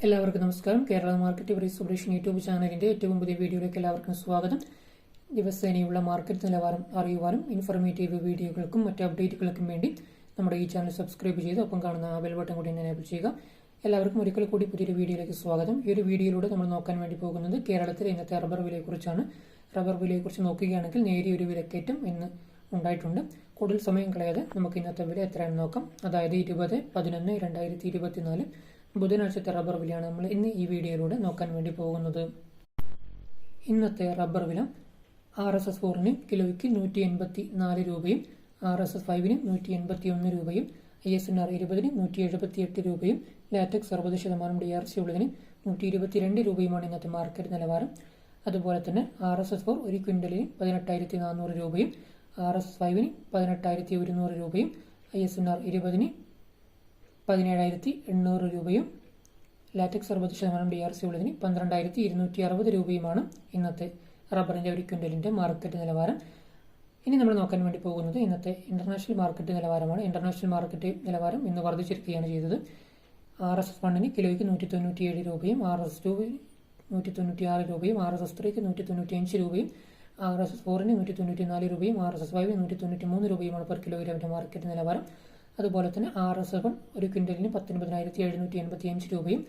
എല്ലാവർക്കും നമസ്കാരം. Kerala market price solution YouTube ചാനലിന്റെ ഏറ്റവും പുതിയ വീഡിയോയിലേക്ക് എല്ലാവർക്കും സ്വാഗതം. ദിവസേനയുള്ള മാർക്കറ്റ് നിലവാരം അറിയുവാനും ഇൻഫോർമേറ്റീവ് വീഡിയോകൾക്കും മറ്റ് അപ്ഡേറ്റുകൾക്കും വേണ്ടി നമ്മുടെ ഈ ചാനൽ സബ്സ്ക്രൈബ് ചെയ്ത് ഒപ്പം കാണുന്ന ബെൽ ബട്ടൺ കൂടി എനേബിൾ ചെയ്യുക. എല്ലാവർക്കും ഒരിക്കൽ കൂടി പുതിയൊരു വീഡിയോയിലേക്ക് സ്വാഗതം. ഈ ഒരു വീഡിയോയിലൂടെ നമ്മൾ നോക്കാൻ വേണ്ടി പോകുന്നത് കേരളത്തിലെ ഇന്നത്തെ റബ്ബർ വിലയെക്കുറിച്ചാണ്. റബ്ബർ വിലയെക്കുറിച്ച് നോക്കുകയാണെങ്കിൽ നേരിയ ഒരു വിലക്കയറ്റം ഇന്ന് ഉണ്ടായിട്ടുണ്ട്. കൂടുതൽ സമയം കളയാതെ നമുക്ക് ഇന്നത്തെ വില എത്രയാണെന്ന് നോക്കാം. അതായത് 20/11/2024 ബുധനാഴ്ചത്തെ റബ്ബർ വിലയാണ് നമ്മൾ ഇന്ന് ഈ വീഡിയോയിലൂടെ നോക്കാൻ വേണ്ടി പോകുന്നത്. ഇന്നത്തെ റബ്ബർ വില RSS 4 കിലോയ്ക്ക് 184 രൂപയും RSS 5 181 രൂപയും ISNR 20 178 രൂപയും ലാറ്റക്സ് 60% DRC ഉള്ളതിന് 122 രൂപയുമാണ് ഇന്നത്തെ മാർക്കറ്റ് നിലവാരം. അതുപോലെ തന്നെ RSS 4 ഒരു ക്വിൻ്റലിന് 18,400 രൂപയും RSS 5 18,100 രൂപയും ISNR 20 17,800 രൂപയും ലാറ്റക്സ് 60% DRC ഉള്ളതിന് 12,260 രൂപയുമാണ് ഇന്നത്തെ റബ്ബറിന്റെ ഒരു ക്വിൻ്റലിന്റെ മാർക്കറ്റ് നിലവാരം. ഇനി നമ്മൾ നോക്കാൻ വേണ്ടി പോകുന്നത് ഇന്നത്തെ ഇന്റർനാഷണൽ മാർക്കറ്റ് നിലവാരമാണ്. ഇന്റർനാഷണൽ മാർക്കറ്റ് നിലവാരം ഇന്ന് വർദ്ധിച്ചിരിക്കുകയാണ് ചെയ്തത്. RSS 1 കിലോയ്ക്ക് 197 രൂപയും RSS 2 196 രൂപയും RSS 3 195 രൂപയും RSS 4 194 രൂപയും RSS 5 193 രൂപയുമാണ് പെർ കിലോഗ്രാമിന്റെ മാർക്കറ്റ് നിലവാരം. അതുപോലെ തന്നെ RSS 1 ഒരു ക്വിൻ്റലിന് 19,785 രൂപയും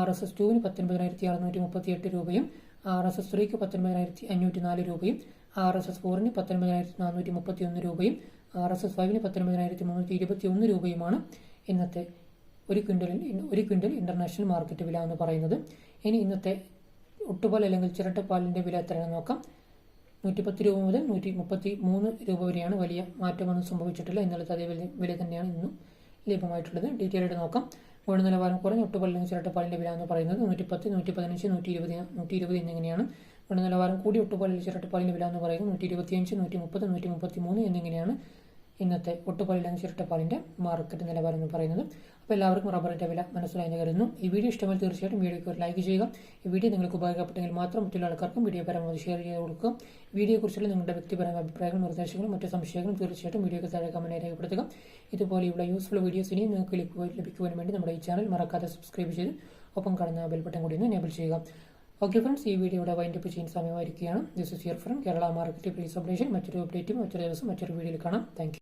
RSS 2 19,638 രൂപയും RSS 3 19,504 രൂപയും RSS 4 19,431 രൂപയും RSS 5 19,321 രൂപയുമാണ് ഇന്നത്തെ ഒരു ക്വിൻ്റൽ ഇന്റർനാഷണൽ മാർക്കറ്റ് വില എന്ന് പറയുന്നത്. ഇനി ഇന്നത്തെ ഒട്ടുപാൽ അല്ലെങ്കിൽ ചിരട്ടപ്പാലിന്റെ വില എത്രയാണെന്ന് നോക്കാം. 110 രൂപ മുതൽ 133 രൂപ വരെയാണ്. വലിയ മാറ്റമൊന്നും സംഭവിച്ചിട്ടില്ല. ഇന്നലത്തെ അതേ വില തന്നെയാണ് ഇന്നും ലഭ്യമായിട്ടുള്ളത്. ഡീറ്റെയിൽ ആയിട്ട് നോക്കാം. ഗുണനിലവാരം കുറഞ്ഞ ഒട്ടുപാൽ അല്ലെങ്കിൽ ചിരട്ടപ്പാലിന്റെ വില എന്ന് പറയുന്നത് 110, 115, 120 എന്നിങ്ങനെയാണ്. ഗുണനിലവാരം കൂടിയ ഒട്ടുപാൽ അല്ലെങ്കിൽ ചിരട്ടപ്പാലിന്റെ വില എന്ന് പറയുന്നത് 125, 130, 133 എന്നിങ്ങനെയാണ് ഇന്നത്തെ ഒട്ടുപാൽ അല്ലെങ്കിൽ ചിരട്ടപ്പാലിന്റെ മാർക്കറ്റ് നിലവാരം എന്ന് പറയുന്നത്. അപ്പോൾ എല്ലാവർക്കും റബ്ബറിന്റെ വില മനസ്സിലായെന്ന് കരുതുന്നു. ഈ വീഡിയോ ഇഷ്ടമായി തീർച്ചയായിട്ടും വീഡിയോയ്ക്ക് ഒരു ലൈക്ക് ചെയ്യുക. ഈ വീഡിയോ നിങ്ങൾക്ക് ഉപകാരപ്പെട്ടെങ്കിൽ മാത്രം മറ്റുള്ള ആൾക്കാർക്കും വീഡിയോ പരമാവധി ഷെയർ ചെയ്ത് കൊടുക്കുക. വീഡിയോയെക്കുറിച്ചുള്ള നിങ്ങളുടെ വ്യക്തിപരമായ അഭിപ്രായങ്ങളും നിർദ്ദേശങ്ങളും മറ്റു സംശയങ്ങളും തീർച്ചയായിട്ടും വീഡിയോയ്ക്ക് താഴെ കമന്റായി രേഖപ്പെടുത്തുക. ഇതുപോലെയുള്ള യൂസ്ഫുൾ വീഡിയോസ് ഇനിയും നിങ്ങൾക്ക് ലഭിക്കുവാൻ വേണ്ടി നമ്മുടെ ഈ ചാനൽ മറക്കാതെ സബ്സ്ക്രൈബ് ചെയ്ത് ഒപ്പം കാണുന്ന ബെൽ ബട്ടൺ കൂടി ഒന്ന് എനേബിൾ ചെയ്യുക. ഓക്കെ ഫ്രണ്ട്സ്, ഈ വീഡിയോയുടെ വൈൻഡപ്പ് ചെയ്യുന്ന സമയമായിരിക്കുകയാണ്. This is your from Kerala market price updation. മറ്റൊരു അപ്ഡേറ്റും മറ്റൊരു ദിവസം മറ്റൊരു വീഡിയോയിൽ കാണാം. Thank U.